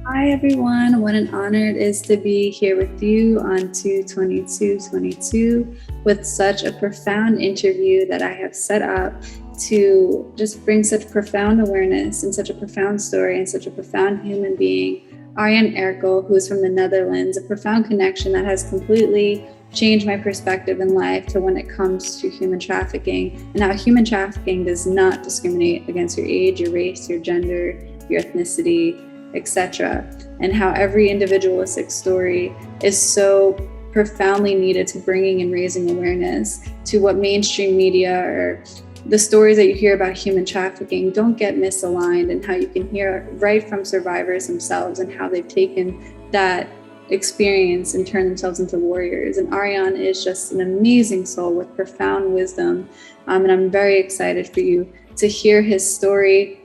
Hi, everyone. What an honor it is to be here with you on 2/22/22 with such a profound interview that I have set up to just bring such profound awareness and such a profound story and such a profound human being, Arjan Erkel, who is from the Netherlands, a profound connection that has completely changed my perspective in life to when it comes to human trafficking and how human trafficking does not discriminate against your age, your race, your gender, your ethnicity, etc. And how every individualistic story is so profoundly needed to bringing and raising awareness to what mainstream media or the stories that you hear about human trafficking don't get misaligned, and how you can hear right from survivors themselves and how they've taken that experience and turned themselves into warriors. And Arjan is just an amazing soul with profound wisdom, and I'm very excited for you to hear his story.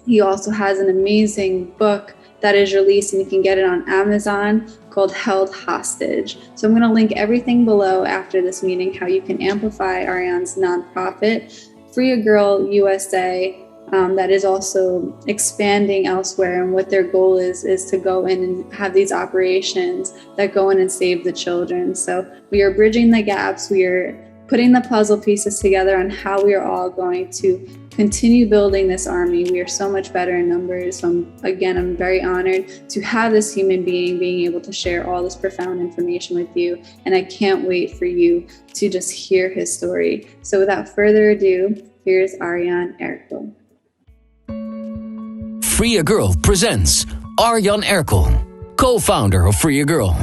He also has an amazing book that is released, and you can get it on Amazon, called Held Hostage. So I'm going to link everything below after this meeting, how you can amplify Arjan's nonprofit, Free a Girl USA, that is also expanding elsewhere. And what their goal is to go in and have these operations that go in and save the children. So we are bridging the gaps. We are putting the puzzle pieces together on how we are all going to continue building this army. We are so much better in numbers. So I'm very honored to have this human being being able to share all this profound information with you. And I can't wait for you to just hear his story. So without further ado, here's Arjan Erkel. Free a Girl presents Arjan Erkel, co-founder of Free a Girl.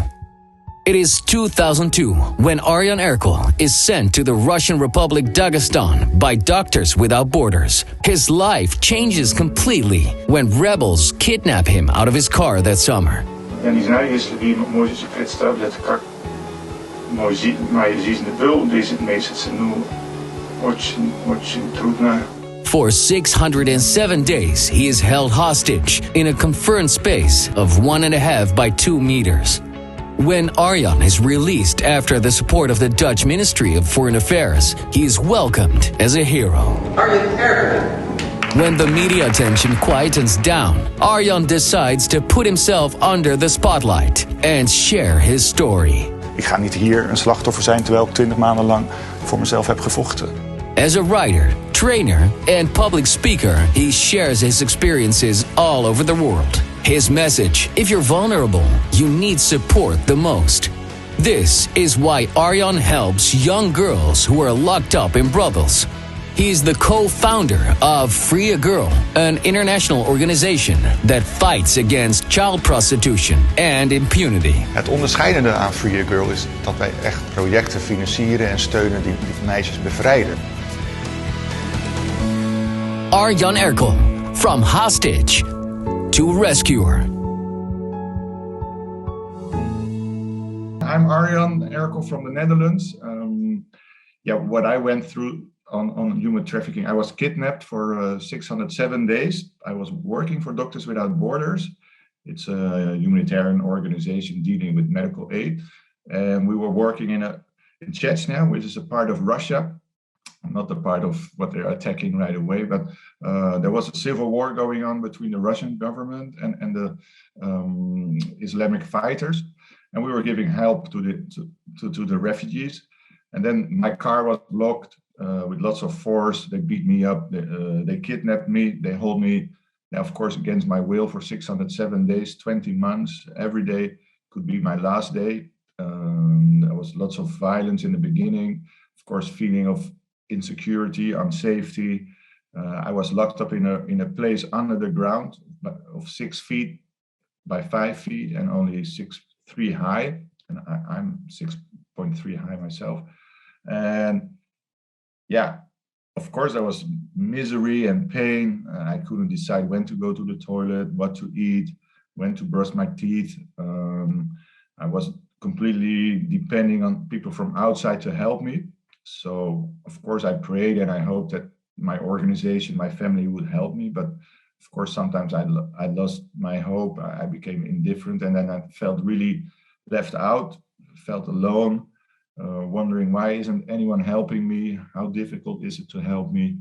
It is 2002 when Arjan Erkel is sent to the Russian Republic Dagestan by Doctors Without Borders. His life changes completely when rebels kidnap him out of his car that summer. Ja, die zijn eigenlijk mooi zo представляют, как моя жизнь была, deze месяцы, очень трудно. For 607 days, he is held hostage in a confined space of 1.5 by 2 meters. When Arjan is released after the support of the Dutch Ministry of Foreign Affairs, he is welcomed as a hero. Arjan Erkel. When the media attention quietens down, Arjan decides to put himself under the spotlight and share his story. Ik ga niet hier een slachtoffer zijn terwijl ik 20 maanden lang voor mezelf heb gevochten. As a writer, trainer, and public speaker, he shares his experiences all over the world. His message: if you're vulnerable, you need support the most. This is why Arjan helps young girls who are locked up in brothels. He's the co-founder of Free a Girl, an international organization that fights against child prostitution and impunity. Het onderscheidende aan Free a Girl is dat wij echt projecten financieren en steunen die meisjes bevrijden. Arjan Erkel, from hostage to rescuer. I'm Arjan Erkel from the Netherlands. What I went through on human trafficking, I was kidnapped for 607 days. I was working for Doctors Without Borders. It's a humanitarian organization dealing with medical aid. And we were working in Chechnya, which is a part of Russia. Not the part of what they're attacking right away, but there was a civil war going on between the Russian government and the Islamic fighters, and we were giving help to the refugees. And then my car was blocked with lots of force. They beat me up. They kidnapped me. They hold me, of course, against my will for 607 days, 20 months. Every day could be my last day. There was lots of violence in the beginning. Of course, feeling of insecurity, unsafety. I was locked up in a place under the ground of 6 feet by 5 feet and only 6'3" high. And I'm 6.3 high myself. And yeah, of course, there was misery and pain. I couldn't decide when to go to the toilet, what to eat, when to brush my teeth. I was completely depending on people from outside to help me. So, of course, I prayed and I hoped that my organization, my family would help me. But, of course, sometimes I lost my hope. I became indifferent, and then I felt really left out, felt alone, wondering why isn't anyone helping me? How difficult is it to help me?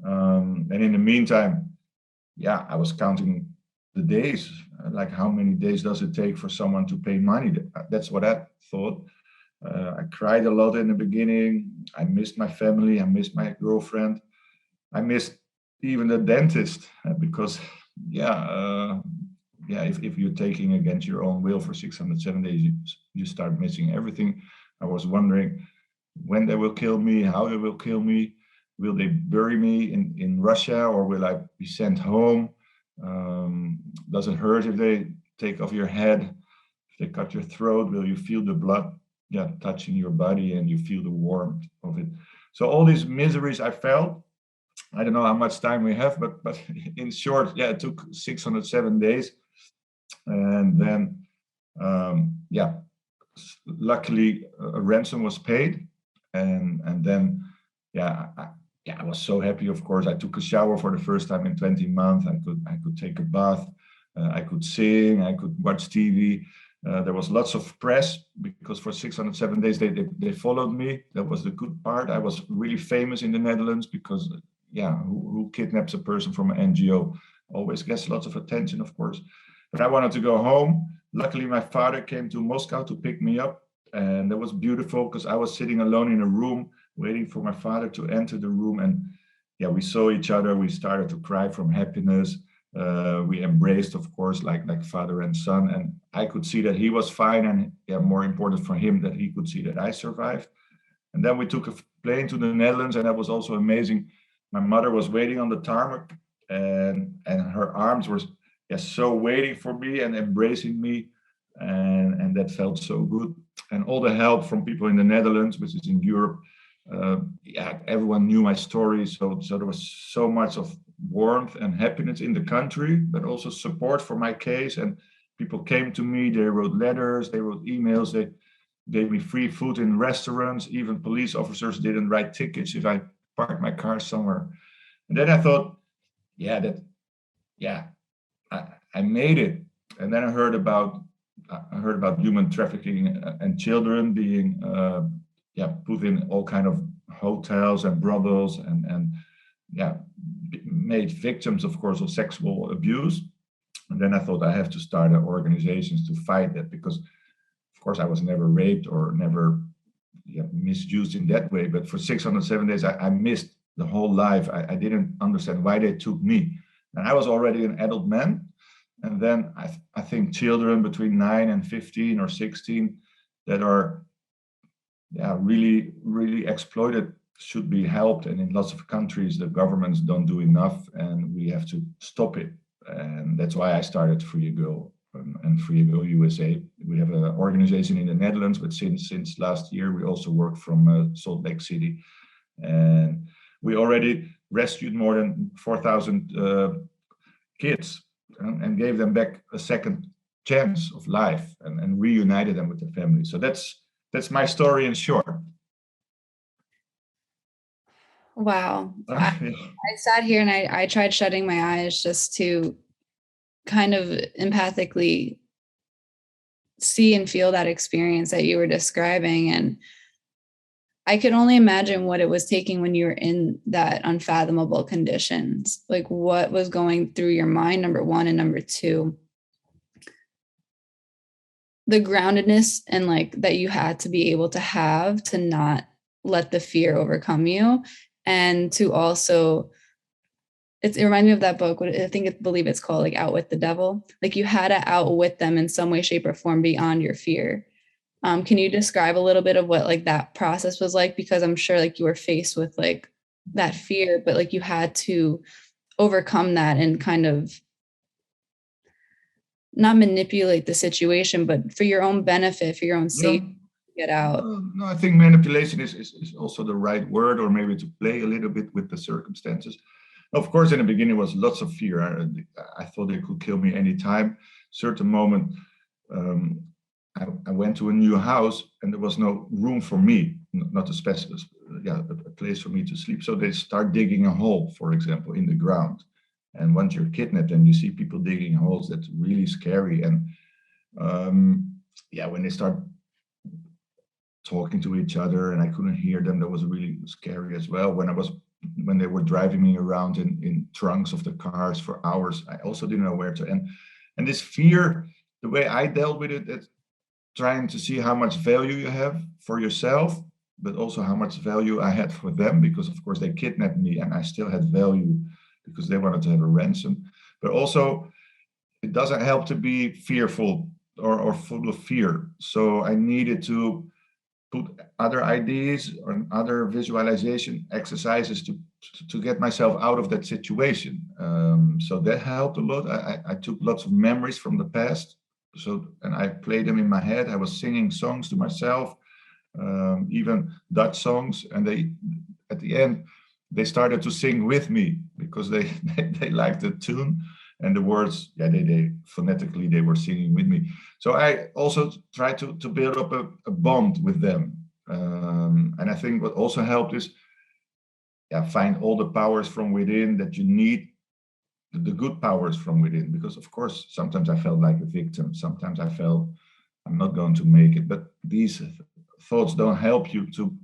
And in the meantime, I was counting the days, like how many days does it take for someone to pay money? That's what I thought. I cried a lot in the beginning. I missed my family. I missed my girlfriend. I missed even the dentist because, if you're taking against your own will for 607 days, you start missing everything. I was wondering when they will kill me, how they will kill me. Will they bury me in Russia, or will I be sent home? Does it hurt if they take off your head? If they cut your throat, will you feel the blood touching your body and you feel the warmth of it? So all these miseries I felt. I don't know how much time we have, but in short, it took 607 days. And then, luckily a ransom was paid. And then, I was so happy, of course. I took a shower for the first time in 20 months. I could take a bath. I could sing. I could watch TV. There was lots of press because for 607 days they followed me. That was the good part. I was really famous in the Netherlands because, who kidnaps a person from an NGO always gets lots of attention, of course. But I wanted to go home. Luckily, my father came to Moscow to pick me up. And that was beautiful because I was sitting alone in a room waiting for my father to enter the room. And we saw each other. We started to cry from happiness. We embraced, of course, like father and son. And I could see that he was fine. And more important for him, that he could see that I survived. And then we took a plane to the Netherlands. And that was also amazing. My mother was waiting on the tarmac. And her arms were so waiting for me and embracing me. And that felt so good. And all the help from people in the Netherlands, which is in Europe, everyone knew my story. So there was so much of warmth and happiness in the country, but also support for my case. And people came to me, they wrote letters, they wrote emails, they gave me free food in restaurants. Even police officers didn't write tickets if I parked my car somewhere. And then I thought, I made it. And then I heard about human trafficking and children being put in all kind of hotels and brothels and made victims, of course, of sexual abuse. And then I thought I have to start organizations to fight that, because of course I was never raped or never misused in that way. But for 607 days, I missed the whole life. I didn't understand why they took me. And I was already an adult man. And then I think children between 9 and 15 or 16 that are really, really exploited should be helped. And in lots of countries, the governments don't do enough, and we have to stop it. And that's why I started Free a Girl and Free a Girl USA. We have an organization in the Netherlands, but since last year, we also work from Salt Lake City. And we already rescued more than 4,000 kids and gave them back a second chance of life and reunited them with their family. So that's my story in short. Wow. I sat here and I tried shutting my eyes just to kind of empathically see and feel that experience that you were describing. And I could only imagine what it was taking when you were in that unfathomable conditions, like what was going through your mind, number one, and number two, the groundedness and like that you had to be able to have to not let the fear overcome you. And to also, it reminds me of that book. Believe it's called like Outwit the Devil. Like you had to outwit them in some way, shape, or form beyond your fear. Can you describe a little bit of what like that process was like? Because I'm sure like you were faced with like that fear, but like you had to overcome that and kind of not manipulate the situation, but for your own benefit, for your own safety, get out. No, I think manipulation is also the right word, or maybe to play a little bit with the circumstances. Of course, in the beginning was lots of fear. I thought they could kill me anytime. Certain moment, I went to a new house and there was no room for me, not a specialist, a place for me to sleep. So they start digging a hole, for example, in the ground. And once you're kidnapped and you see people digging holes, that's really scary. And when they start talking to each other and I couldn't hear them, that was really scary as well. When I was when they were driving me around in trunks of the cars for hours. I also didn't know where to end. And this fear, the way I dealt with it, trying to see how much value you have for yourself, but also how much value I had for them, because of course they kidnapped me and I still had value because they wanted to have a ransom. But also it doesn't help to be fearful or full of fear. So I needed to put other ideas or other visualization exercises to get myself out of that situation. So that helped a lot. I took lots of memories from the past. And I played them in my head. I was singing songs to myself, even Dutch songs. And at the end, they started to sing with me because they liked the tune and the words. Yeah, they phonetically, they were singing with me. So I also tried to build up a bond with them. And I think what also helped is, find all the powers from within that you need, the good powers from within, because of course sometimes I felt like a victim, sometimes I felt I'm not going to make it, but these thoughts don't help you to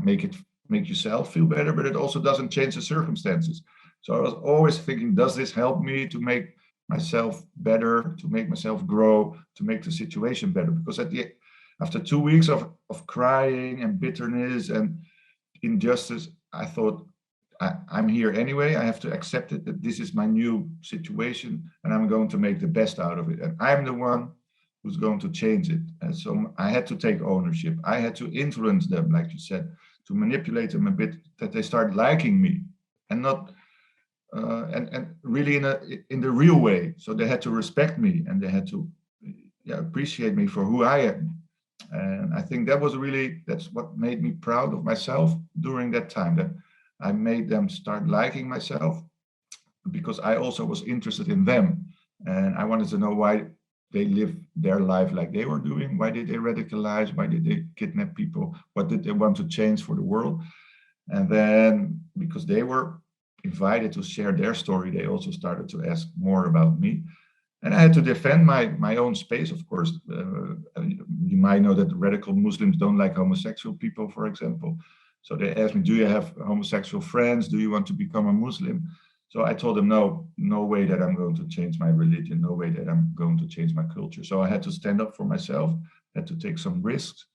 make yourself feel better, but it also doesn't change the circumstances. So I was always thinking, does this help me to make myself better, to make myself grow, to make the situation better? Because after 2 weeks of crying and bitterness and injustice, I thought, I'm here anyway. I have to accept it, that this is my new situation and I'm going to make the best out of it. And I'm the one who's going to change it. And so I had to take ownership. I had to influence them, like you said, to manipulate them a bit, that they start liking me and not, and really in the real way. So they had to respect me and they had to appreciate me for who I am. And I think that's what made me proud of myself during that time, that I made them start liking myself, because I also was interested in them. And I wanted to know why they live their life like they were doing. Why did they radicalize? Why did they kidnap people? What did they want to change for the world? And then because they were invited to share their story, they also started to ask more about me. And I had to defend my own space, of course. You might know that radical Muslims don't like homosexual people, for example. So they asked me, do you have homosexual friends? Do you want to become a Muslim? So I told them, no way that I'm going to change my religion, no way that I'm going to change my culture. So I had to stand up for myself, had to take some risks.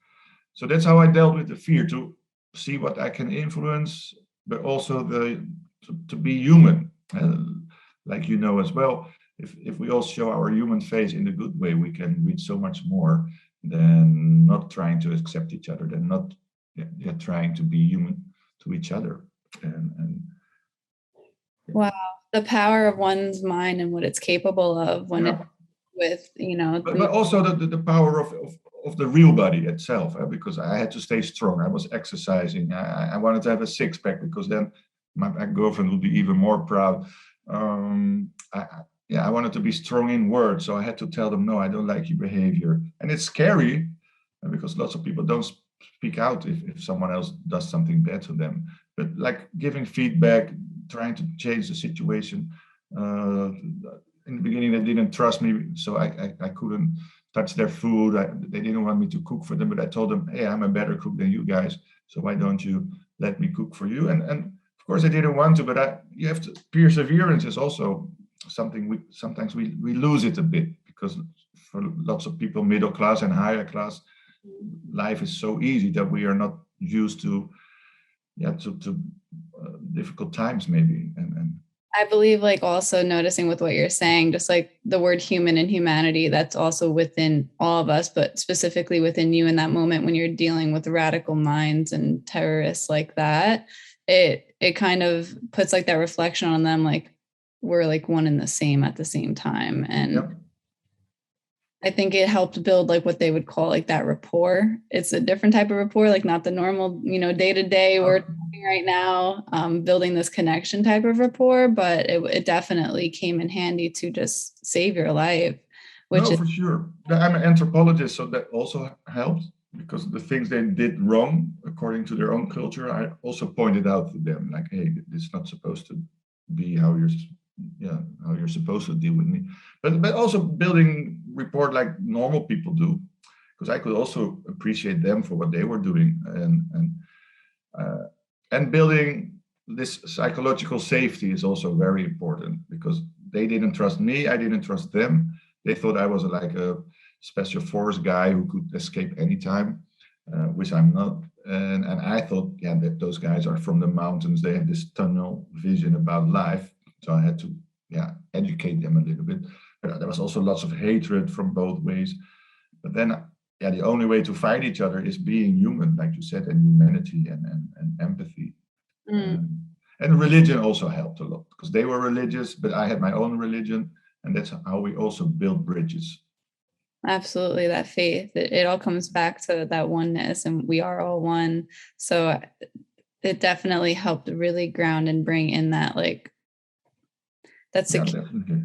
So that's how I dealt with the fear, to see what I can influence, but also to be human. Like you know as well, if we all show our human face in a good way, we can reach so much more than not trying to accept each other, than not trying to be human to each other. And wow, the power of one's mind and what it's capable of when it's with, but also the power of the real body itself, because I had to stay strong. I was exercising. I wanted to have a six-pack, because then my girlfriend would be even more proud. I wanted to be strong in words, so I had to tell them, no, I don't like your behavior. And it's scary, because lots of people don't speak out if someone else does something bad to them. But like giving feedback, trying to change the situation. In the beginning, they didn't trust me, so I couldn't touch their food. They didn't want me to cook for them, but I told them, hey, I'm a better cook than you guys, so why don't you let me cook for you? And of course, I didn't want to, but you have to. Perseverance is also something sometimes we lose it a bit, because for lots of people, middle class and higher class, life is so easy that we are not used to difficult times maybe. And I believe, like, also noticing with what you're saying, just like the word human and humanity, that's also within all of us, but specifically within you in that moment when you're dealing with radical minds and terrorists like that, it kind of puts like that reflection on them, like we're like one and the same at the same time. And I think it helped build like what they would call like that rapport. It's a different type of rapport, like not the normal, day to day we're talking right now, building this connection type of rapport, but it definitely came in handy to just save your life. For sure. I'm an anthropologist, so that also helped, because the things they did wrong according to their own culture, I also pointed out to them, like, hey, this is not supposed to be how you're supposed to deal with me. But also building rapport like normal people do, because I could also appreciate them for what they were doing, and building this psychological safety is also very important, because they didn't trust me, I didn't trust them. They thought I was like a special force guy who could escape anytime, which I'm not. And I thought, yeah, that those guys are from the mountains. They have this tunnel vision about life. So I had to, yeah, educate them a little bit. But there was also lots of hatred from both ways. But then, yeah, the only way to fight each other is being human, like you said, and humanity and empathy. And religion also helped a lot, because they were religious, but I had my own religion, and that's how we also build bridges. Absolutely, that faith. It all comes back to that oneness, and we are all one. So it definitely helped really ground and bring in that, like, that's definitely.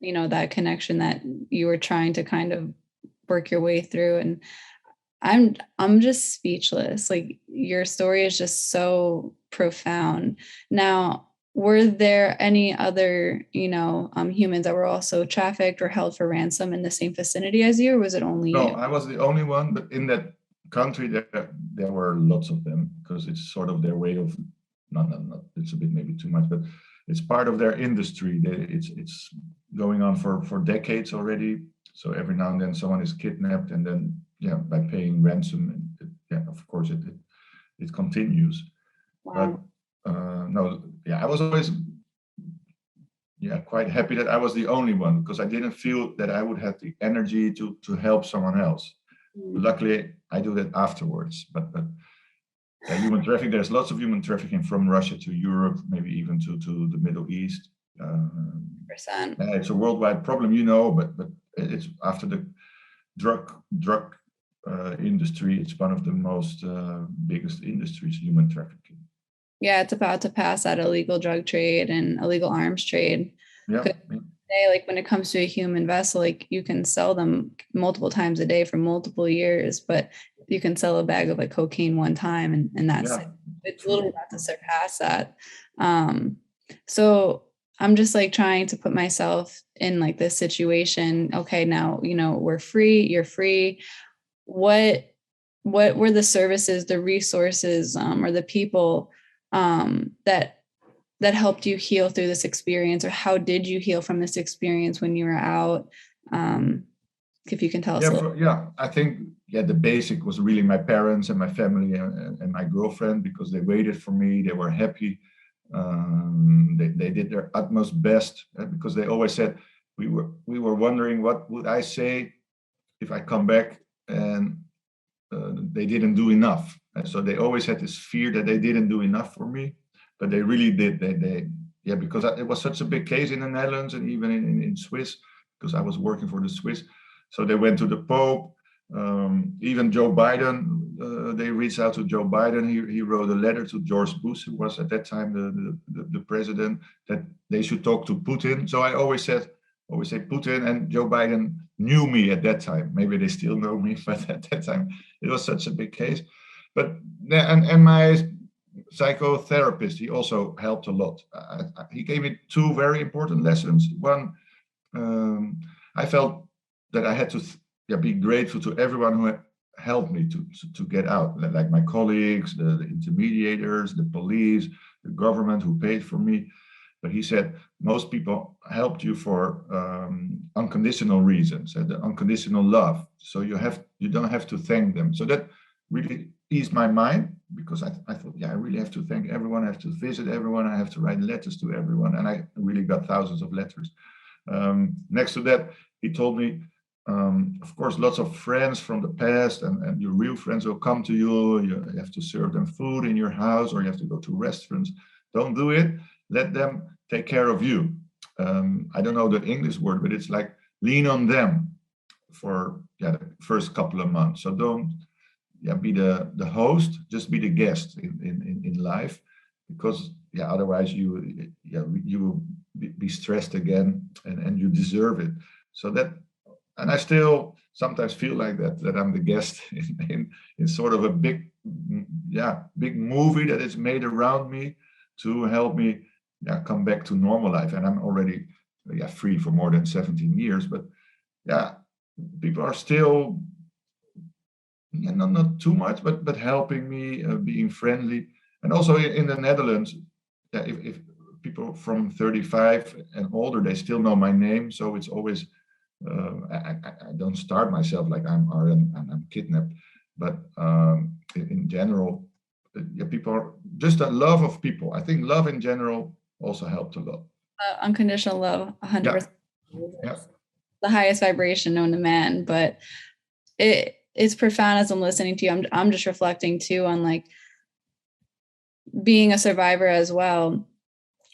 You know, that connection that you were trying to kind of work your way through. And I'm just speechless. Like, your story is just so profound. Now, were there any other, humans that were also trafficked or held for ransom in the same vicinity as you, or was it only No, you? I was the only one, but in that country there were lots of them, because it's sort of their way of, not, it's a bit maybe too much, but it's part of their industry. It's going on for decades already. So every now and then someone is kidnapped, and then, yeah, by paying ransom, and of course it continues. Wow. But no, yeah, I was always, yeah, quite happy that I was the only one, because I didn't feel that I would have the energy to help someone else. Luckily, I do that afterwards. But yeah, human trafficking, there's lots of human trafficking from Russia to Europe, maybe even to the Middle East. It's a worldwide problem, but it's after the drug industry, it's one of the most biggest industries, human trafficking. Yeah, it's about to pass that illegal drug trade and illegal arms trade. Yeah. Today, like, when it comes to a human vessel, like, you can sell them multiple times a day for multiple years, but you can sell a bag of like cocaine one time, and that's it's literally about to surpass that. So I'm just like trying to put myself in like this situation. Okay, now, we're free, you're free. What were the services, the resources, or the people that helped you heal through this experience, or how did you heal from this experience when you were out? If you can tell us a little. I think, the basic was really my parents and my family and my girlfriend, because they waited for me. They were happy. They did their utmost best, because they always said, we were wondering what would I say if I come back, and they didn't do enough. And so they always had this fear that they didn't do enough for me, but they really did. Because it was such a big case in the Netherlands, and even in Swiss, because I was working for the Swiss. So they went to the Pope, even Joe Biden. They reached out to Joe Biden. He wrote a letter to George Bush, who was at that time the president, that they should talk to Putin. So I always say Putin and Joe Biden knew me at that time. Maybe they still know me, but at that time it was such a big case. But and my psychotherapist, he also helped a lot. He gave me two very important lessons. One, I felt that I had to be grateful to everyone who had helped me to get out, like my colleagues, the intermediators, the police, the government who paid for me. But he said, most people helped you for unconditional reasons, the unconditional love. So you don't have to thank them. So that really eased my mind, because I thought, I really have to thank everyone. I have to visit everyone. I have to write letters to everyone. And I really got thousands of letters. Next to that, he told me, of course, lots of friends from the past and your real friends will come to you. You have to serve them food in your house, or you have to go to restaurants. Don't do it. Let them take care of you. I don't know the English word, but it's like lean on them for the first couple of months. So don't be the host, just be the guest in life, because otherwise you will be stressed again, and you deserve it. So that, and I still sometimes feel like that I'm the guest in sort of a big movie that is made around me to help me come back to normal life. And I'm already free for more than 17 years, but people are still not too much, but helping me, being friendly. And also in the Netherlands, if people from 35 and older, they still know my name. So it's always, I don't start myself like I'm Arjan and I'm kidnapped. But in general, people are just a love of people. I think love in general also helped a lot. Unconditional love, 100%. Yeah. The highest vibration known to man, but it's profound as I'm listening to you. I'm just reflecting too on like being a survivor as well,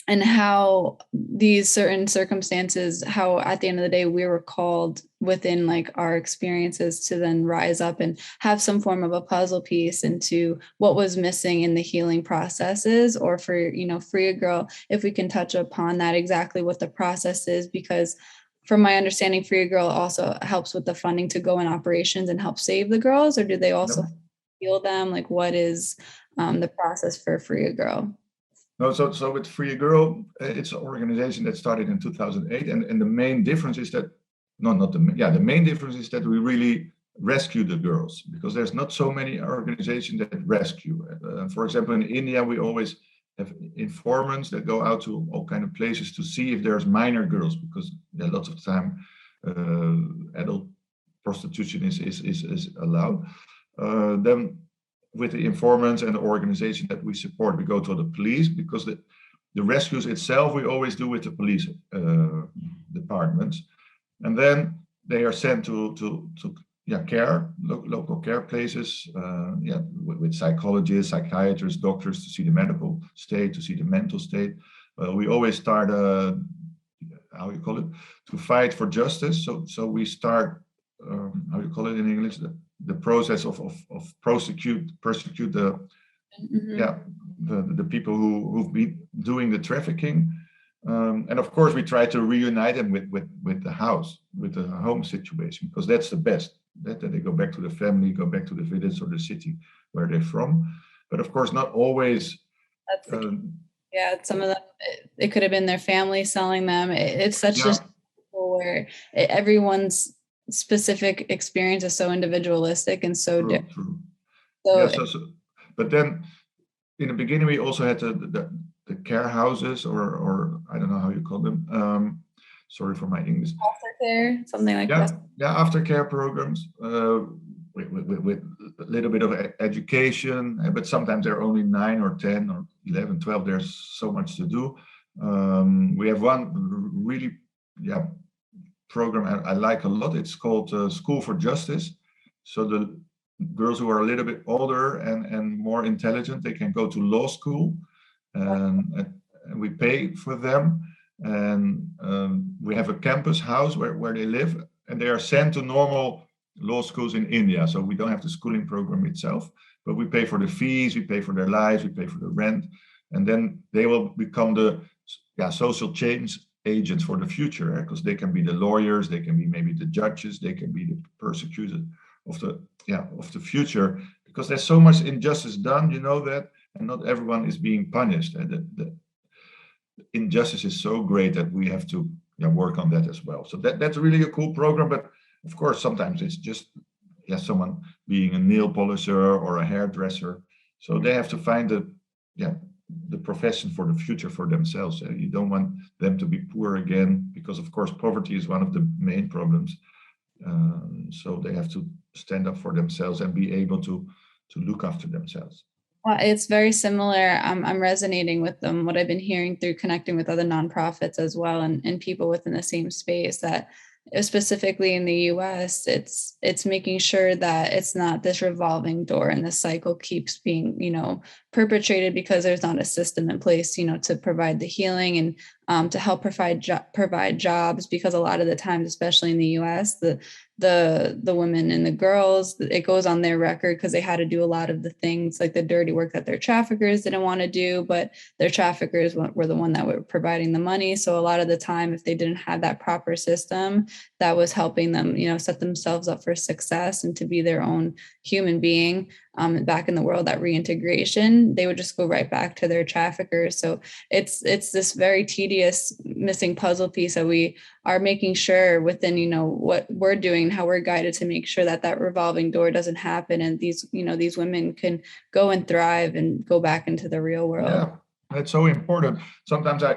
and how these certain circumstances, how at the end of the day we were called within like our experiences to then rise up and have some form of a puzzle piece into what was missing in the healing processes. Or for, you know, Free a Girl, if we can touch upon that, exactly what the process is, because from my understanding, Free a Girl also helps with the funding to go in operations and help save the girls, or do they also heal them? Like, what is the process for Free a Girl? No, so with Free a Girl, it's an organization that started in 2008, and the main difference is that, the main difference is that we really rescue the girls, because there's not so many organizations that rescue. For example, in India, we always have informants that go out to all kind of places to see if there's minor girls, because lots of time adult prostitution is allowed. Then with the informants and the organization that we support, we go to the police, because the rescues itself we always do with the police departments, and then they are sent to local care places, with psychologists, psychiatrists, doctors, to see the medical state, to see the mental state. We always start to fight for justice. So we start, in English, the process of persecute the the people who've been doing the trafficking, and of course we try to reunite them with the home situation, because that's the best, that they go back to the family, go back to the village or the city where they're from. But of course not always. Some of them, it could have been their family selling them. It's such a where everyone's specific experience is so individualistic and so different. True. But then in the beginning we also had the care houses, or I don't know how you call them. Sorry for my English. Aftercare, something like that. Yeah, aftercare programs with a little bit of education, but sometimes there are only 9 or 10 or 11, 12. There's so much to do. We have one really program I like a lot. It's called School for Justice. So the girls who are a little bit older and more intelligent, they can go to law school, and we pay for them. And we have a campus house where they live, and they are sent to normal law schools in India. So we don't have the schooling program itself, but we pay for the fees, we pay for their lives, we pay for the rent, and then they will become the social change agents for the future, because they can be the lawyers, they can be maybe the judges, they can be the persecutors of the future, because there's so much injustice done, that, and not everyone is being punished. And the injustice is so great that we have to work on that as well. So that's really a cool program. But of course, sometimes it's just someone being a nail polisher or a hairdresser. So they have to find the profession for the future for themselves. You don't want them to be poor again, because of course poverty is one of the main problems. So they have to stand up for themselves and be able to look after themselves. Well, it's very similar. I'm resonating with them, what I've been hearing through connecting with other nonprofits as well, and people within the same space, that specifically in the US, it's making sure that it's not this revolving door and the cycle keeps being, perpetrated, because there's not a system in place, to provide the healing and to help provide jobs. Because a lot of the times, especially in the US, the women and the girls, it goes on their record because they had to do a lot of the things, like the dirty work that their traffickers didn't want to do, but their traffickers were the one that were providing the money. So a lot of the time, if they didn't have that proper system that was helping them, set themselves up for success and to be their own human being back in the world, that reintegration, they would just go right back to their traffickers. So it's this very tedious missing puzzle piece that we are making sure within, what we're doing, how we're guided to make sure that revolving door doesn't happen. And these women can go and thrive and go back into the real world. It's so important. Sometimes I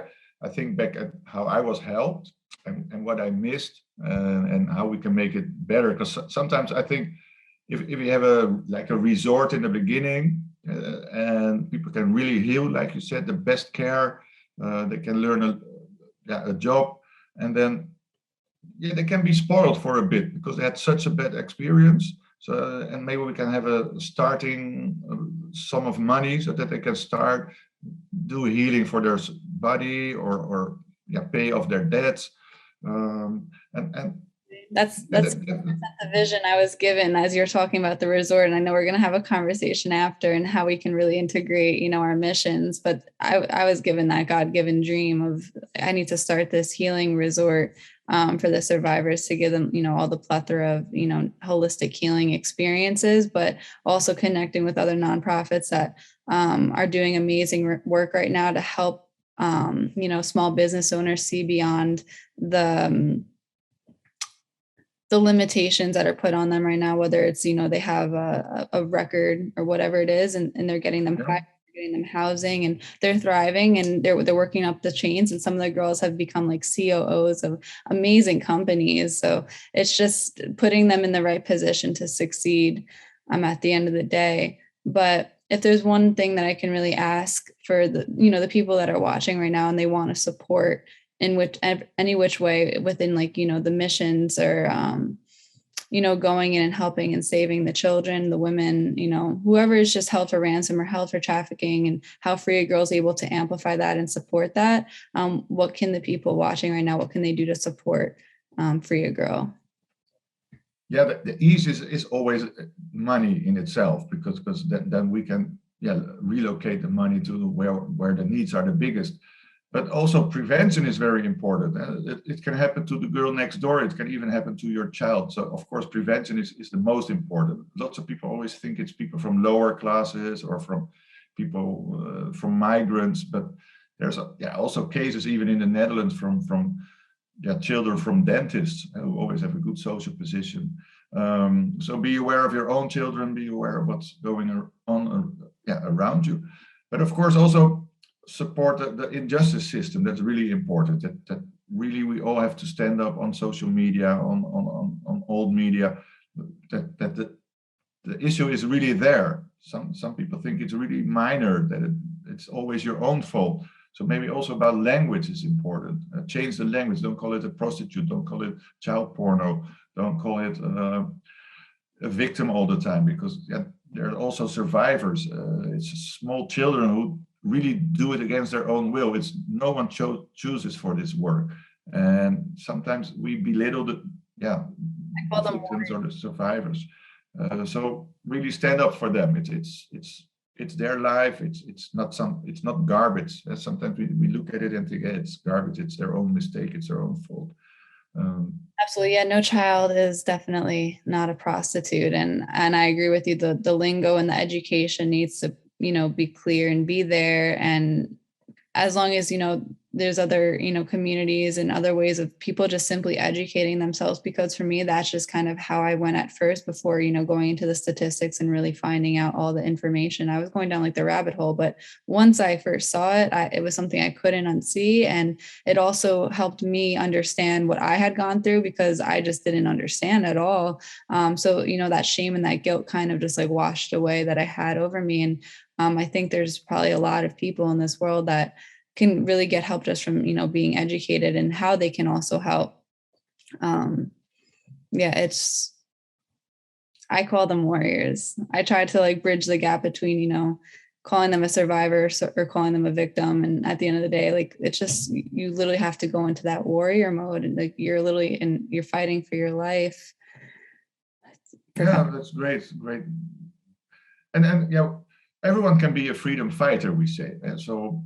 think back at how I was helped and what I missed, and how we can make it better. Because sometimes I think if you have a resort in the beginning, and people can really heal, like you said, the best care, they can learn a job, and then they can be spoiled for a bit because they had such a bad experience. So, and maybe we can have a starting sum of money so that they can start do healing for their body, or pay off their debts. And that's the vision I was given as you're talking about the resort. And I know we're going to have a conversation after and how we can really integrate, our missions. But I was given that God-given dream of, I need to start this healing resort for the survivors, to give them, all the plethora of, holistic healing experiences, but also connecting with other nonprofits that are doing amazing work right now to help, small business owners see beyond the limitations that are put on them right now, whether it's, they have a record or whatever it is, and they're getting them getting them housing, and they're thriving, and they're working up the chains. And some of the girls have become like COOs of amazing companies. So it's just putting them in the right position to succeed at the end of the day. But if there's one thing that I can really ask for the people that are watching right now and they want to support in any which way within, like, the missions, or going in and helping and saving the children, the women, whoever is just held for ransom or held for trafficking, and how Free a Girl is able to amplify that and support that. What can the people watching right now, what can they do to support Free a Girl? Yeah, the ease is always money in itself, because then we can relocate the money to where the needs are the biggest. But also prevention is very important. It can happen to the girl next door. It can even happen to your child. So of course, prevention is the most important. Lots of people always think it's people from lower classes or from people from migrants, but there's also cases even in the Netherlands from children from dentists who always have a good social position. So be aware of your own children, be aware of what's going on around you. But of course also support the injustice system. That's really important. That really we all have to stand up on social media, on old media, that the issue is really there. Some people think it's really minor, that it's always your own fault. So maybe also about language is important. Change the language. Don't call it a prostitute. Don't call it child porno. Don't call it a victim all the time, because there are also survivors. It's small children who really do it against their own will. It's no one chooses for this work, and sometimes we belittle the victims or the survivors. So really stand up for them. It's their life. It's not garbage. Sometimes we look at it and think it's garbage. It's their own mistake. It's their own fault. Absolutely. Yeah, no child is definitely not a prostitute. And I agree with you. The lingo and the education needs to, be clear and be there. And as long as, there's other, communities and other ways of people just simply educating themselves, because for me, that's just kind of how I went at first before, going into the statistics and really finding out all the information. I was going down like the rabbit hole, but once I first saw it, it was something I couldn't unsee. And it also helped me understand what I had gone through, because I just didn't understand at all. So, that shame and that guilt kind of just like washed away that I had over me. And I think there's probably a lot of people in this world that can really get help just from, being educated, and how they can also help. I call them warriors. I try to like bridge the gap between, calling them a survivor or calling them a victim. And at the end of the day, like, it's just, you literally have to go into that warrior mode, and like you're fighting for your life. That's great. Great. And everyone can be a freedom fighter, we say. And so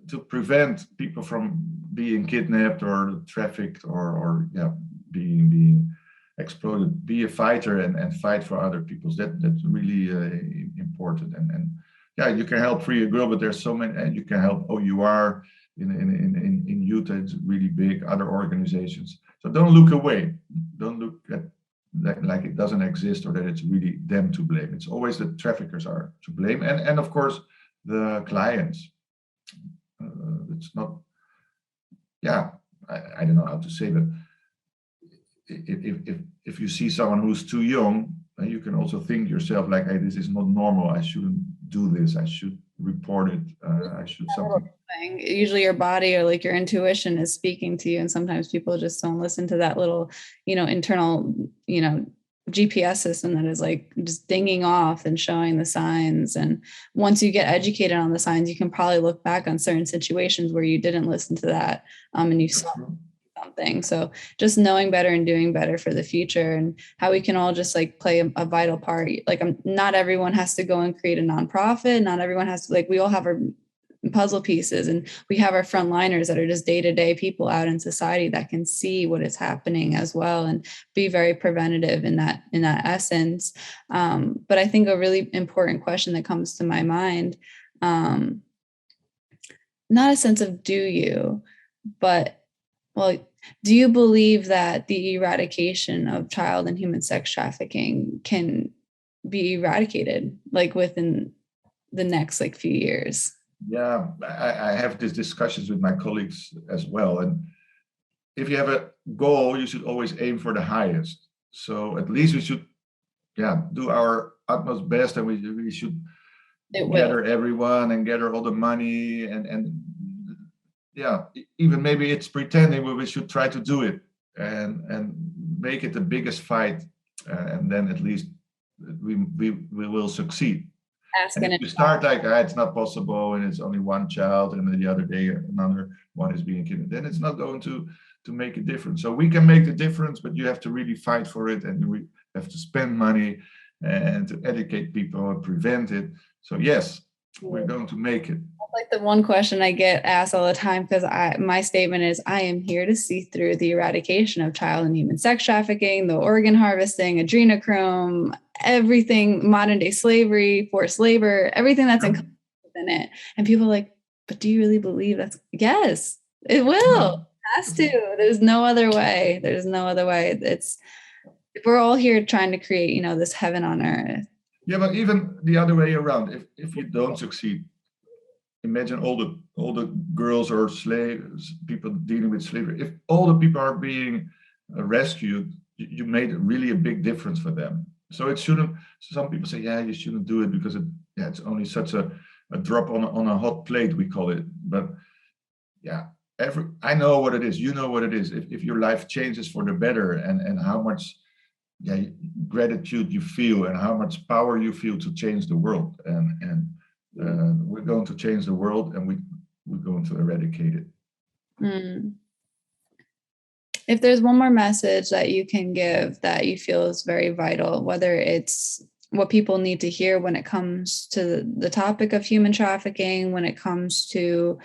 to prevent people from being kidnapped or trafficked or being exploited, be a fighter and fight for other people. That's really important. And you can help Free a Girl, but there's so many, and you can help OUR in Utah. It's really big, other organizations. So don't look away. Don't look at like it doesn't exist, or that it's really them to blame. It's always the traffickers are to blame, and of course the clients. It's not. Yeah, I don't know how to say, but if you see someone who's too young, you can also think yourself like, hey, this is not normal. I shouldn't do this. I should report it. I should something. Usually your body or like your intuition is speaking to you. And sometimes people just don't listen to that little, internal, GPS system that is like just dinging off and showing the signs. And once you get educated on the signs, you can probably look back on certain situations where you didn't listen to that and you saw something. So just knowing better and doing better for the future, and how we can all just like play a vital part. Like not everyone has to go and create a nonprofit. Not everyone has to, like, we all have our puzzle pieces, and we have our frontliners that are just day-to-day people out in society that can see what is happening as well and be very preventative in that essence. But I think a really important question that comes to my mind, not a sense of do you, but do you believe that the eradication of child and human sex trafficking can be eradicated like within the next few years? Yeah, I have these discussions with my colleagues as well. And if you have a goal, you should always aim for the highest. So at least we should, do our utmost best, and we should gather everyone and gather all the money and even maybe it's pretending, but we should try to do it and make it the biggest fight, and then at least we will succeed. And if you start like it's not possible and it's only one child, and then the other day another one is being kidnapped, then it's not going to make a difference. So we can make the difference, but you have to really fight for it, and we have to spend money and to educate people and prevent it. So yes, we're going to make it. Like the one question I get asked all the time, because my statement is, I am here to see through the eradication of child and human sex trafficking, the organ harvesting, adrenochrome, everything, modern day slavery, forced labor, everything that's encompassed within it. And people are like, but do you really believe that's? Yes, it will. It has to. There's no other way. There's no other way. We're all here trying to create, this heaven on earth. Yeah, but even the other way around, if you don't succeed, imagine all the girls or slaves, people dealing with slavery. If all the people are being rescued, you made really a big difference for them. So it shouldn't. Some people say, you shouldn't do it because it's only such a drop on a hot plate, we call it. But I know what it is. You know what it is. If your life changes for the better, and how much gratitude you feel and how much power you feel to change the world, and we're going to change the world, and we're going to eradicate it. If there's one more message that you can give that you feel is very vital, whether it's what people need to hear when it comes to the topic of human trafficking, when it comes to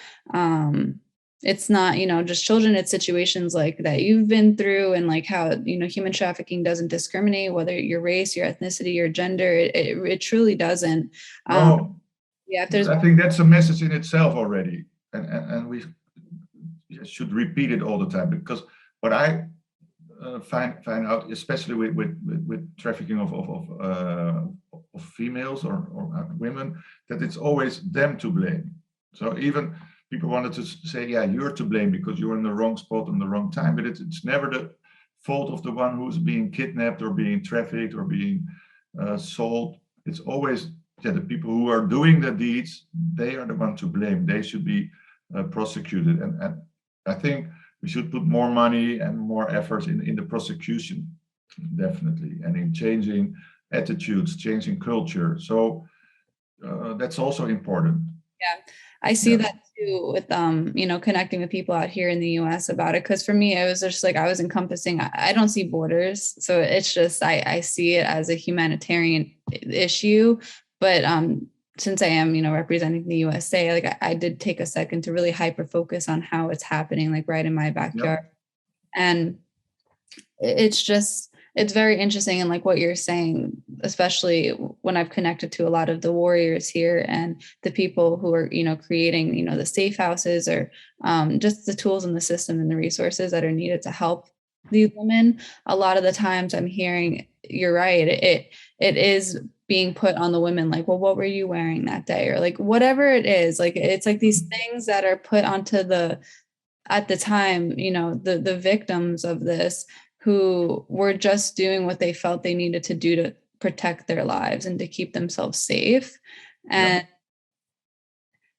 it's not, just children, it's situations like that you've been through, and like how, human trafficking doesn't discriminate, whether your race, your ethnicity, your gender, it truly doesn't. I think that's a message in itself already, and we should repeat it all the time, because what I find out, especially with trafficking of females or women, that it's always them to blame. So even people wanted to say, you're to blame because you're in the wrong spot on the wrong time, but it's never the fault of the one who's being kidnapped or being trafficked or being sold. It's always the people who are doing the deeds. They are the one to blame. They should be prosecuted, and I think we should put more money and more efforts in the prosecution, definitely, and in changing attitudes, changing culture. So that's also important. Yeah, I see that too with connecting with people out here in the US about it. Because for me, it was just like I was encompassing. I don't see borders, so it's just I see it as a humanitarian issue. But since I am, representing the USA, like I did take a second to really hyper focus on how it's happening, like right in my backyard. Yep. And it's very interesting. And like what you're saying, especially when I've connected to a lot of the warriors here and the people who are, creating, the safe houses or just the tools in the system and the resources that are needed to help these women. A lot of the times I'm hearing, you're right. It is being put on the women, like, well, what were you wearing that day? Or like, whatever it is, like, it's like these things that are put onto at the time, the victims of this, who were just doing what they felt they needed to do to protect their lives and to keep themselves safe. And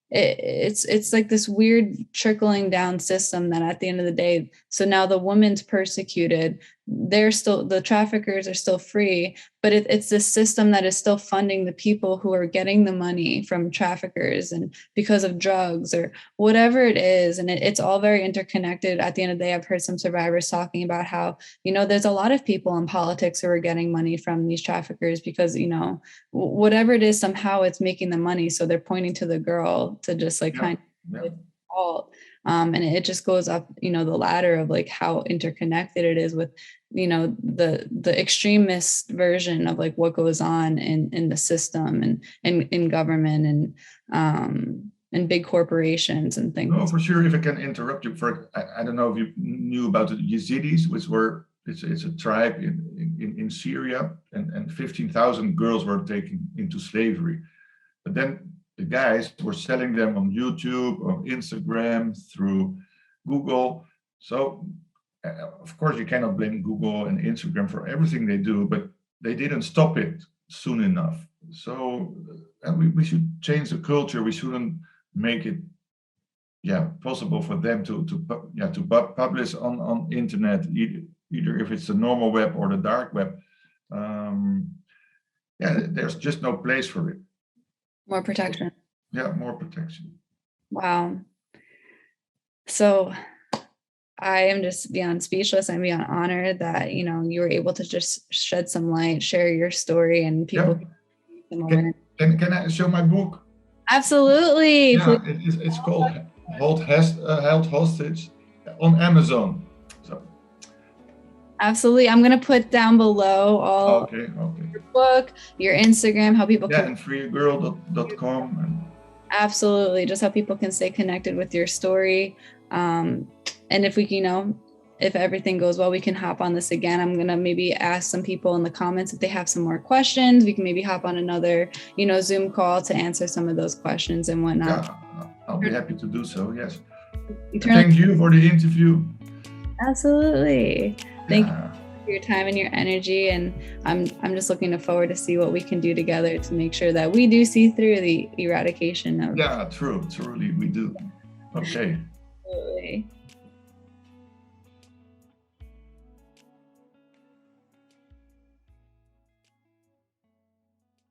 it's like this weird trickling down system that at the end of the day, so now the woman's persecuted, the traffickers are still free, but it's this system that is still funding the people who are getting the money from traffickers and because of drugs or whatever it is. And it's all very interconnected. At the end of the day, I've heard some survivors talking about how, there's a lot of people in politics who are getting money from these traffickers because, whatever it is, somehow it's making the money. So they're pointing to the girl to just like kind of fault. And it just goes up, the ladder of like how interconnected it is with, the extremist version of like what goes on in the system and in government and big corporations and things. No, for sure. If I can interrupt you, I don't know if you knew about the Yazidis, which it's a tribe in Syria, and 15,000 girls were taken into slavery. But then the guys were selling them on YouTube, on Instagram, through Google. So, of course, you cannot blame Google and Instagram for everything they do, but they didn't stop it soon enough. So we should change the culture. We shouldn't make it possible for them to publish on internet, either if it's the normal web or the dark web. There's just no place for it. More protection. Yeah, more protection. Wow. So I am just beyond speechless. I'm beyond honored that, you were able to just shed some light, share your story, and people can I show my book? Absolutely. Yeah, it's called Held Hostage on Amazon. So. Absolutely. I'm going to put down below all your book, your Instagram, how people can... and freeagirl.com. Absolutely. Just how people can stay connected with your story. And if we, if everything goes well, we can hop on this again. I'm going to maybe ask some people in the comments if they have some more questions. We can maybe hop on another, Zoom call to answer some of those questions and whatnot. Yeah, I'll be happy to do so. Yes. Thank you for the interview. Absolutely. Thank you for your time and your energy. And I'm just looking forward to see what we can do together to make sure that we do see through the eradication of... Yeah, truly we do. Okay. Absolutely.